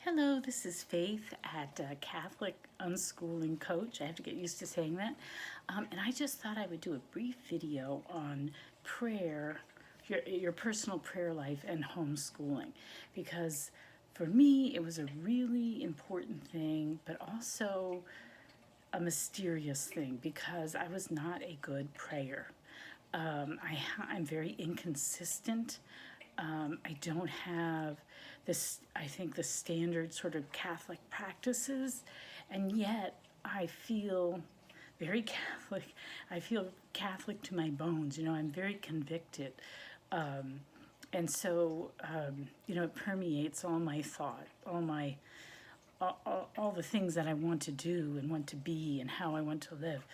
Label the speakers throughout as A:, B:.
A: Hello, this is Faith at Catholic Unschooling Coach. I have to get used to saying that. And I just thought I would do a brief video on prayer, your personal prayer life and homeschooling. Because for me, it was a really important thing, but also a mysterious thing because I was not a good prayer. I'm very inconsistent. I don't have this, I think, the standard sort of Catholic practices, and yet I feel very Catholic. I feel Catholic to my bones. I'm very convicted. And so, it permeates all my thought, all the things that I want to do and want to be and how I want to live.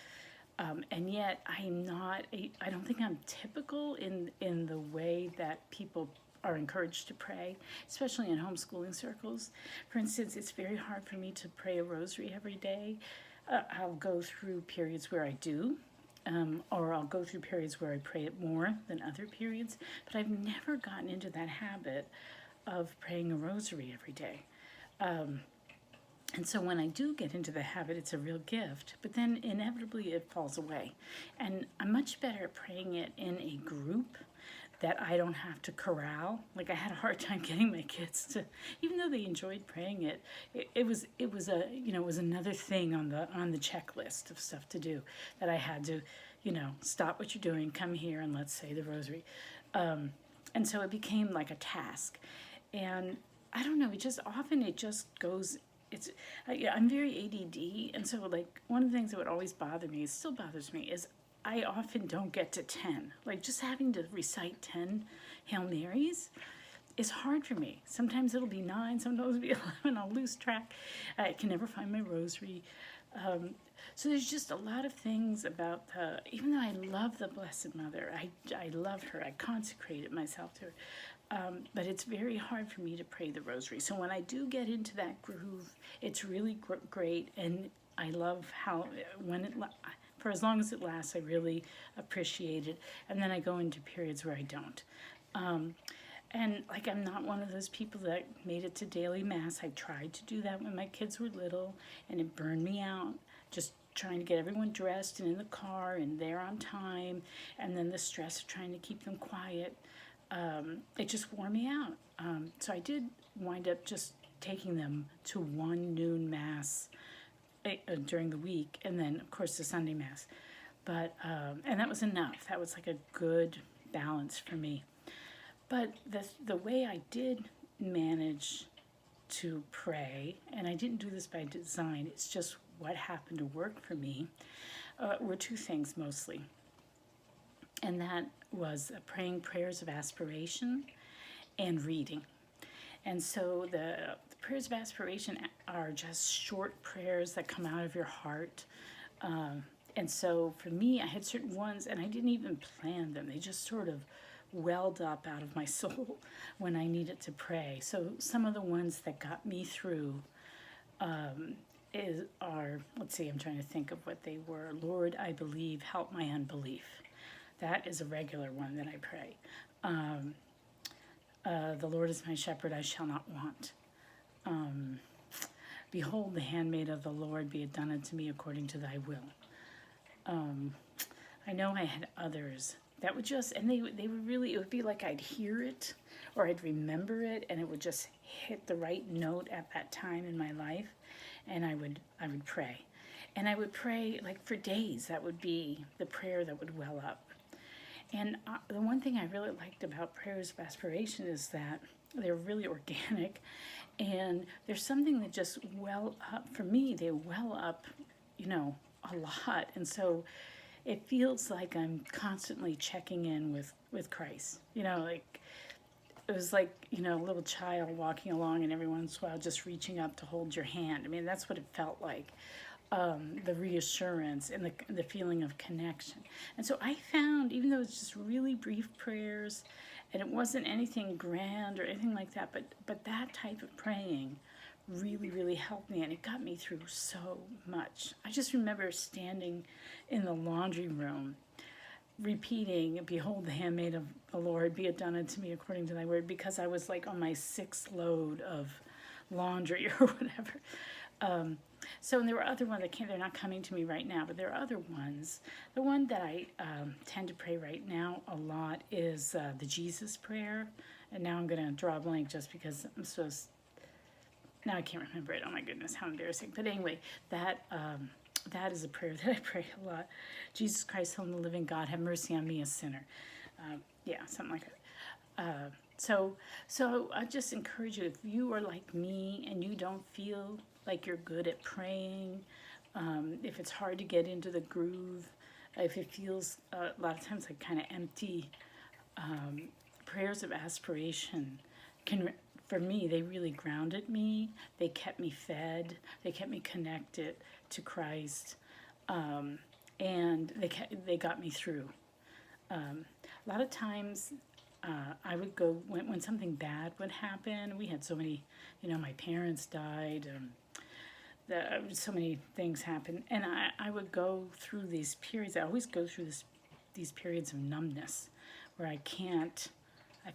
A: And yet I don't think I'm typical in the way that people are encouraged to pray, especially in homeschooling circles. For instance, it's very hard for me to pray a rosary every day. I'll go through periods where I do, or I'll go through periods where I pray it more than other periods, but I've never gotten into that habit of praying a rosary every day. And so when I do get into the habit, it's a real gift, but then inevitably it falls away. And I'm much better at praying it in a group that I don't have to corral. Like, I had a hard time getting my kids to, even though they enjoyed praying it, it was another thing on the checklist of stuff to do that I had to, stop what you're doing, come here and let's say the rosary. And so it became like a task. And I don't know, it just goes. I'm very ADD, and so like one of the things that would always bother me, it still bothers me, is I often don't get to 10. Like, just having to recite 10 Hail Marys is hard for me. Sometimes it'll be 9, sometimes it'll be 11. I'll lose track. I can never find my rosary. So there's just a lot of things about even though I love the Blessed Mother, I love her, I consecrated myself to her. But it's very hard for me to pray the rosary. So when I do get into that groove, it's really great, and I love how for as long as it lasts, I really appreciate it. And then I go into periods where I don't. And like, I'm not one of those people that made it to daily mass. I tried to do that when my kids were little, and it burned me out. Just trying to get everyone dressed and in the car and there on time, and then the stress of trying to keep them quiet. It just wore me out. So I did wind up just taking them to one noon mass during the week, and then of course the Sunday mass. But and that was enough. That was like a good balance for me. But the way I did manage to pray, and I didn't do this by design, it's just what happened to work for me, were two things mostly. And that was praying prayers of aspiration and reading. And so the prayers of aspiration are just short prayers that come out of your heart. And so for me, I had certain ones, and I didn't even plan them. They just sort of welled up out of my soul when I needed to pray. So some of the ones that got me through let's see, I'm trying to think of what they were. Lord, I believe, help my unbelief. That is a regular one that I pray. The Lord is my shepherd, I shall not want. Behold, the handmaid of the Lord, be it done unto me according to thy will. I know I had others that would just, and they would really, it would be like I'd hear it or I'd remember it, and it would just hit the right note at that time in my life, and I would pray. And I would pray like for days. That would be the prayer that would well up. And the one thing I really liked about prayers of aspiration is that they're really organic, and there's something that just well up, for me, they well up, a lot. And so it feels like I'm constantly checking in with Christ. Like, it was like, a little child walking along, and every once in a while just reaching up to hold your hand. I mean, that's what it felt like. The reassurance and the feeling of connection. And so I found, even though it's just really brief prayers, and it wasn't anything grand or anything like that, but that type of praying really, really helped me, and it got me through so much. I just remember standing in the laundry room, repeating, behold, the handmaid of the Lord, be it done unto me according to thy word, because I was like on my 6th load of laundry or whatever. So, and there were other ones that they're not coming to me right now, but there are other ones. The one that I tend to pray right now a lot is the Jesus prayer. And now I'm going to draw a blank just because I'm supposed, now I can't remember it. Oh my goodness, how embarrassing. But anyway, that is a prayer that I pray a lot. Jesus Christ, Son of the living God, have mercy on me, a sinner. Yeah, something like that. So I just encourage you, if you are like me and you don't feel like you're good at praying, if it's hard to get into the groove, if it feels a lot of times like kind of empty, prayers of aspiration can, for me, they really grounded me. They kept me fed. They kept me connected to Christ, and they got me through. A lot of times, I would go when something bad would happen. We had so many, my parents died. So many things happen, and I would go through these periods. I always go through these periods of numbness, where I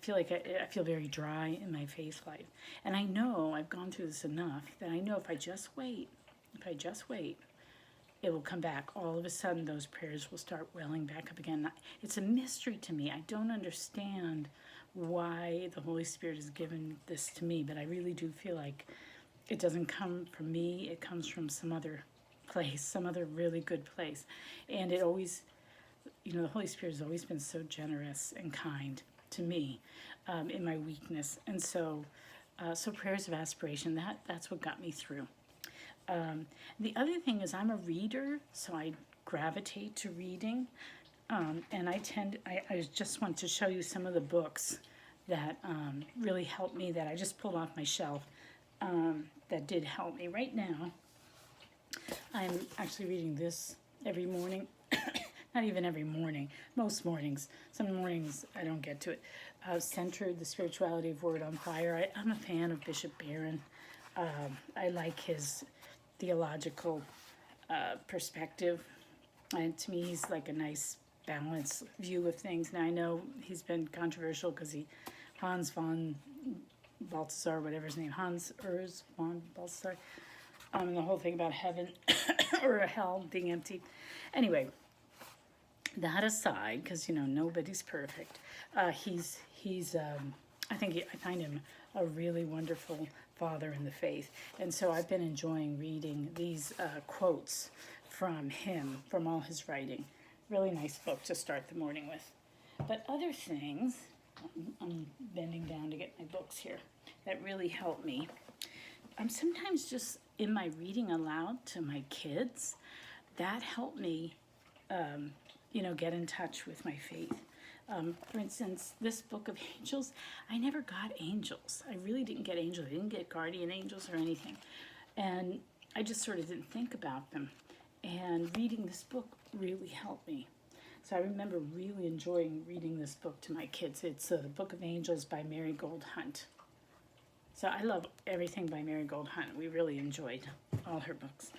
A: feel like I feel very dry in my faith life. And I know I've gone through this enough that I know if I just wait, it will come back. All of a sudden, those prayers will start welling back up again. It's a mystery to me. I don't understand why the Holy Spirit has given this to me, but I really do feel like it doesn't come from me. It comes from some other place, some other really good place. And it always, the Holy Spirit has always been so generous and kind to me in my weakness. And so prayers of aspiration, that's what got me through. The other thing is I'm a reader, so I gravitate to reading. And I just want to show you some of the books that really helped me, that I just pulled off my shelf, that did help me. Right now, I'm actually reading this every morning. Not even every morning, most mornings. Some mornings I don't get to it. Centered, the Spirituality of Word on Fire. I'm a fan of Bishop Barron. I like his theological perspective. And to me, he's like a nice, balanced view of things. Now, I know he's been controversial because Hans von Balthasar, whatever his name, Hans Urs von Balthasar, the whole thing about heaven or hell being empty. Anyway, that aside, because nobody's perfect, I find him a really wonderful father in the faith, and so I've been enjoying reading these quotes from him, from all his writing. Really nice book to start the morning with. But other things, I'm bending down to get my books here, that really help me. Sometimes just in my reading aloud to my kids, that helped me, get in touch with my faith. For instance, this book of angels, I never got angels. I really didn't get angels. I didn't get guardian angels or anything. And I just sort of didn't think about them. And reading this book really helped me. So I remember really enjoying reading this book to my kids. It's the Book of Angels by Marigold Hunt. So I love everything by Marigold Hunt. We really enjoyed all her books.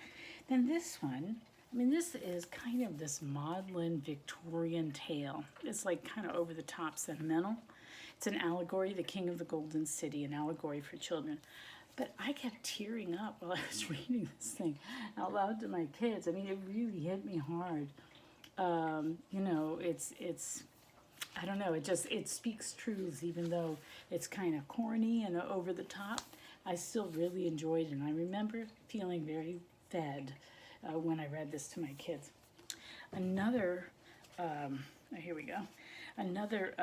A: Then this one, this is kind of this maudlin Victorian tale. It's like kind of over the top sentimental. It's an allegory, The King of the Golden City, an allegory for children. But I kept tearing up while I was reading this thing out loud to my kids. It really hit me hard. It's I don't know, it speaks truths, even though it's kind of corny and over the top. I still really enjoyed it, and I remember feeling very fed when I read this to my kids. Another, here we go, another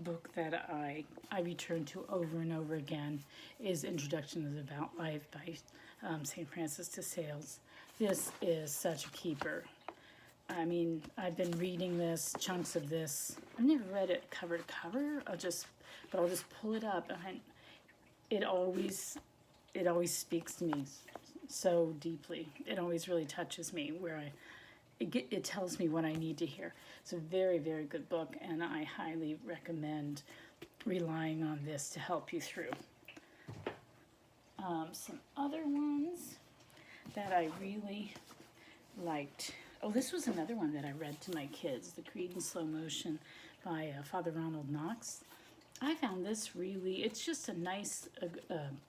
A: book that I return to over and over again is Introduction to the Devout Life by St. Francis de Sales. This is such a keeper. I've been reading this, chunks of this. I've never read it cover to cover. I'll just pull it up, and it always speaks to me so deeply. It always really touches me, where it tells me what I need to hear. It's a very, very good book, and I highly recommend relying on this to help you through. Some other ones that I really liked. Oh, this was another one that I read to my kids, The Creed in Slow Motion by Father Ronald Knox. I found this really, it's just a nice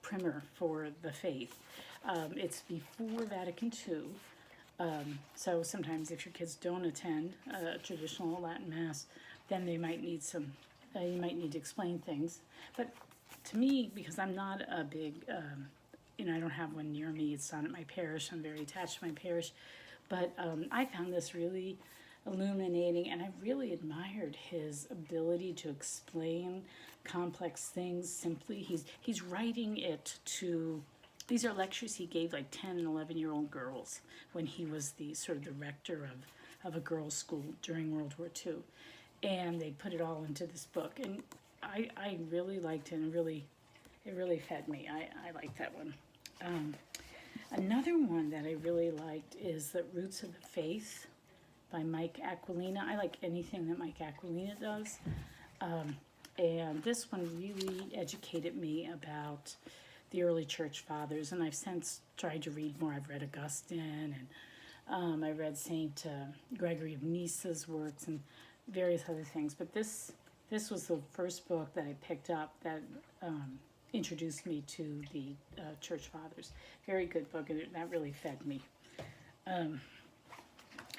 A: primer for the faith. It's before Vatican II. So sometimes if your kids don't attend a traditional Latin Mass, then they might need some, you might need to explain things. But to me, because I'm not a big, I don't have one near me, it's not at my parish, I'm very attached to my parish, but I found this really illuminating, and I really admired his ability to explain complex things simply. He's writing it to, these are lectures he gave like 10 and 11-year-old girls when he was the sort of the rector of a girls' school during World War II. And they put it all into this book. And I really liked it, and it really fed me. I liked that one. Another one that I really liked is The Roots of the Faith by Mike Aquilina. I like anything that Mike Aquilina does. And this one really educated me about the early church fathers, and I've since tried to read more. I've read Augustine, and I read Saint Gregory of Nyssa's works and various other things. But this was the first book that I picked up that introduced me to the church fathers. Very good book, and that really fed me.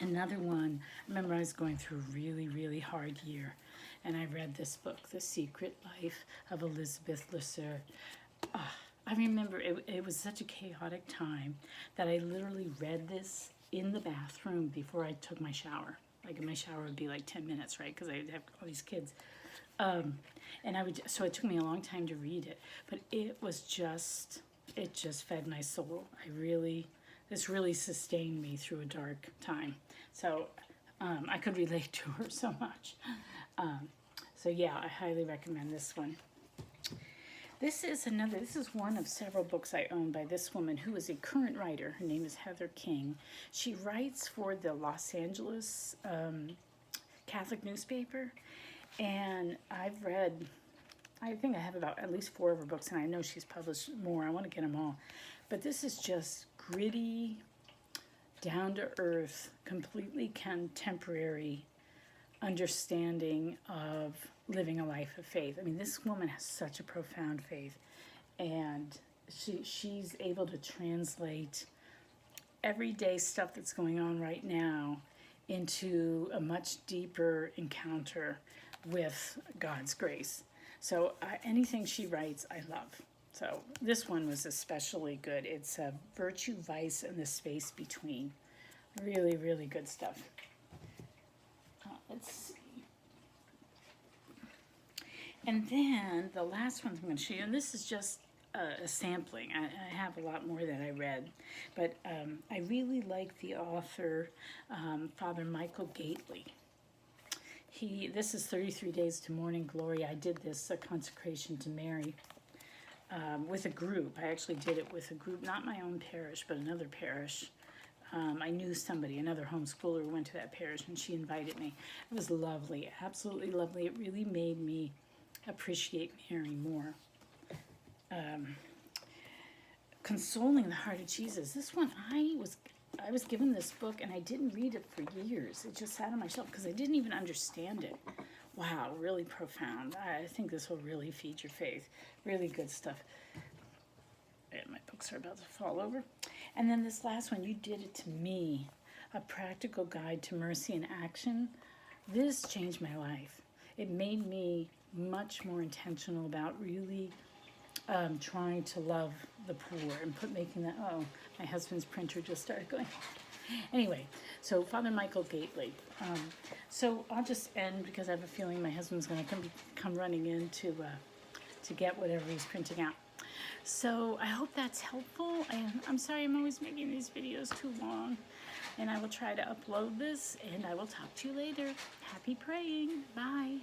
A: Another one, I remember I was going through a really, really hard year, and I read this book, The Secret Life of Elisabeth Leseur. I remember it was such a chaotic time that I literally read this in the bathroom before I took my shower. Like, my shower would be like 10 minutes, right? Because I'd have all these kids. And so it took me a long time to read it, but it just fed my soul. This really sustained me through a dark time. So I could relate to her so much. So yeah, I highly recommend this one. This is one of several books I own by this woman who is a current writer. Her name is Heather King. She writes for the Los Angeles Catholic newspaper. And I think I have about at least 4 of her books, and I know she's published more. I want to get them all. But this is just gritty, down-to-earth, completely contemporary understanding of living a life of faith. I mean, this woman has such a profound faith, and she's able to translate everyday stuff that's going on right now into a much deeper encounter with God's grace. So anything she writes, I love. So this one was especially good. It's Virtue, Vice, and the Space Between. Really, really good stuff. Let's see. And then the last one I'm going to show you, and this is just a sampling. I have a lot more that I read, but I really like the author, Father Michael Gaitley. This is 33 Days to Morning Glory. I did this, a consecration to Mary, with a group. I actually did it with a group, not my own parish, but another parish. I knew somebody, another homeschooler, who went to that parish, and she invited me. It was lovely, absolutely lovely. It really made me appreciate Mary more. Consoling the Heart of Jesus. This one, I was given this book, and I didn't read it for years. It just sat on my shelf because I didn't even understand it. Wow, really profound. I think this will really feed your faith. Really good stuff. And my books are about to fall over. And then this last one, You Did It to Me, A Practical Guide to Mercy in Action. This changed my life. It made me much more intentional about really trying to love the poor and making that, my husband's printer just started going. Anyway, so Father Michael Gaitley. So I'll just end because I have a feeling my husband's going to come running in to get whatever he's printing out. So I hope that's helpful, and I'm sorry I'm always making these videos too long, and I will try to upload this, and I will talk to you later. Happy praying. Bye.